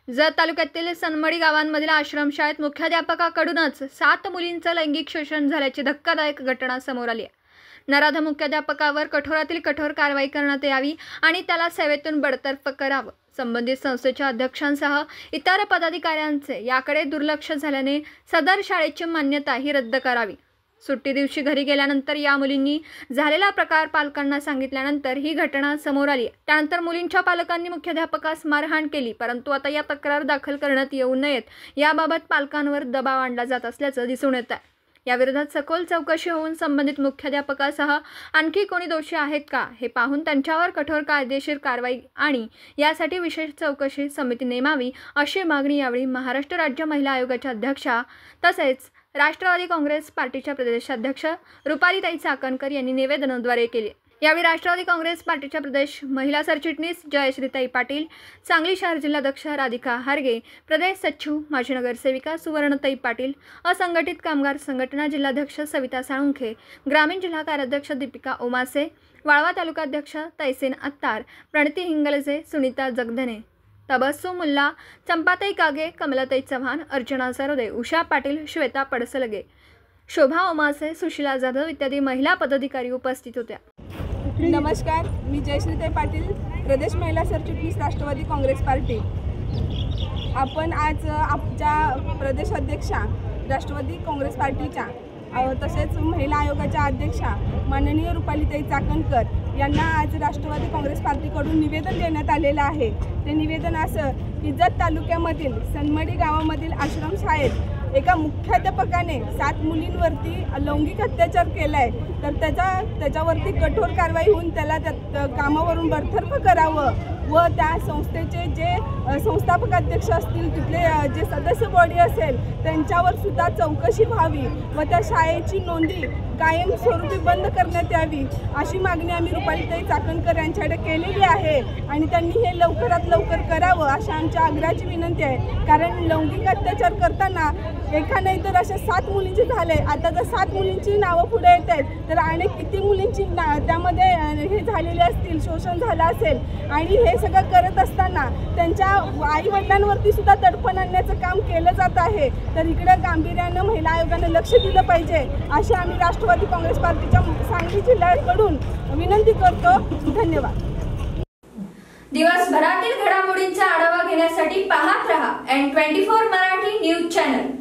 जत तालुक्यातील सनमडी गावांमधील आश्रमशाळेत मुख्याध्यापकाकडूनच 7 मुलींचं लैंगिक शोषण झाल्याची धक्कादायक घटना समोर आली आहे। नराधम मुख्याध्यापकावर कठोरातील कठोर कारवाई करण्यात यावी आणि त्याला सेवेतून बडतर्फ करावं। संबंधित संस्थेच्या अध्यक्षांसह इतर पदाधिकाऱ्यांचे याकडे दुर्लक्ष झाल्याने सदर शाळेची मान्यता ही रद्द करावी। सुट्टी दिवशी घरी गेल्यानंतर या मुलींनी झालेला प्रकार पालकांना सांगितल्यानंतर ही घटना समोर आली। त्यानंतर मुलींच्या पालकांनी मुख्याध्यापकास मारहाण केली, परंतु आता या तक्रार दाखल करण्यात येऊ नयेत याबाबत पालकांवर दबाव आणला जात असल्याचं दिसून येत आहे। याविरोधात सखोल चौकशी होऊन संबंधित मुख्याध्यापकासह आणखी कोणी दोषी आहेत का हे पाहून त्यांच्यावर कठोर कायदेशीर कारवाई आणि यासाठी विशेष चौकशी समिती नेमावी अशी मागणी यावेळी महाराष्ट्र राज्य महिला आयोगाच्या अध्यक्षा तसेच राष्ट्रवादी काँग्रेस पार्टीच्या प्रदेशाध्यक्ष रुपालीताई चाकणकर यांनी निवेदनाद्वारे केली। यावेळी राष्ट्रवादी काँग्रेस पार्टीच्या प्रदेश महिला सरचिटणीस जयश्रीताई पाटील, सांगली शहर जिल्हाध्यक्ष राधिका हारगे, प्रदेश सचिव माजी नगरसेविका सुवर्णताई पाटील, असंघटित कामगार संघटना जिल्हाध्यक्ष सविता साळुंखे, ग्रामीण जिल्हा कार्याध्यक्ष दीपिका ओमासे, वाळवा तालुकाध्यक्ष तैसीन अत्तार, प्रणती हिंगलजे, सुनीता जगधने, तबस्सुम मुल्ला, चंपाताई कागे, कमलाताई चव्हाण, अर्चना सरोदे, उषा पाटील, श्वेता पडसलगे, शोभा ओमासे, सुशीला जाधव इत्यादी महिला पदाधिकारी उपस्थित होत्या। नमस्कार, मी जयश्रीताई पाटील, प्रदेश महिला सरचिटणीस राष्ट्रवादी काँग्रेस पार्टी। आपण आज आमच्या प्रदेशाध्यक्षा राष्ट्रवादी काँग्रेस पार्टीच्या तसेच महिला आयोगाच्या अध्यक्षा माननीय रुपालीताई चाकणकर यांना आज राष्ट्रवादी काँग्रेस पार्टीकडून निवेदन देण्यात आलेलं आहे। ते निवेदन असं की जत तालुक्यामधील सनमडी गावामधील आश्रमशाळेत एका मुख्याध्यापकाने 7 मुलींवरती लैंगिक अत्याचार केलाय, तर त्याच्यावरती कठोर कारवाई होऊन त्याला त्या कामावरून बरतर्फ करावं व त्या संस्थेचे जे संस्थापक अध्यक्ष असतील, तिथले जे सदस्य बॉडी असेल त्यांच्यावर सुद्धा चौकशी व्हावी व त्या शाळेची नोंदी कायमस्वरूपी बंद करण्यात यावी अशी मागणी आम्ही रुपालीताई चाकणकर यांच्याकडे केलेली आहे आणि त्यांनी हे लवकरात लवकर करावं अशी आमच्या आग्रहाची विनंती आहे। कारण लैंगिक अत्याचार करताना एका नाही तर अशा 7 मुलींचे झाले। आता जर 7 मुलींची नावं पुढे येत आहेत तर अनेक किती मुलींची त्यामध्ये हे झालेले असतील, शोषण झालं असेल आणि हे सगळं करत असताना त्यांच्या आई वडिलांवरती सुद्धा दडपण आणण्याचं काम केलं जात आहे। तर इकडे गांभीर्यानं महिला आयोगाने लक्ष दिलं पाहिजे अशी आम्ही राष्ट्रवादी काँग्रेस पार्टीच्या सांगली जिल्ह्याकडून विनंती करतो। धन्यवाद। दिवसभरातील घडामोडींचा आढावा घेण्यासाठी पाहत रहा N24 मराठी न्यूज चॅनल।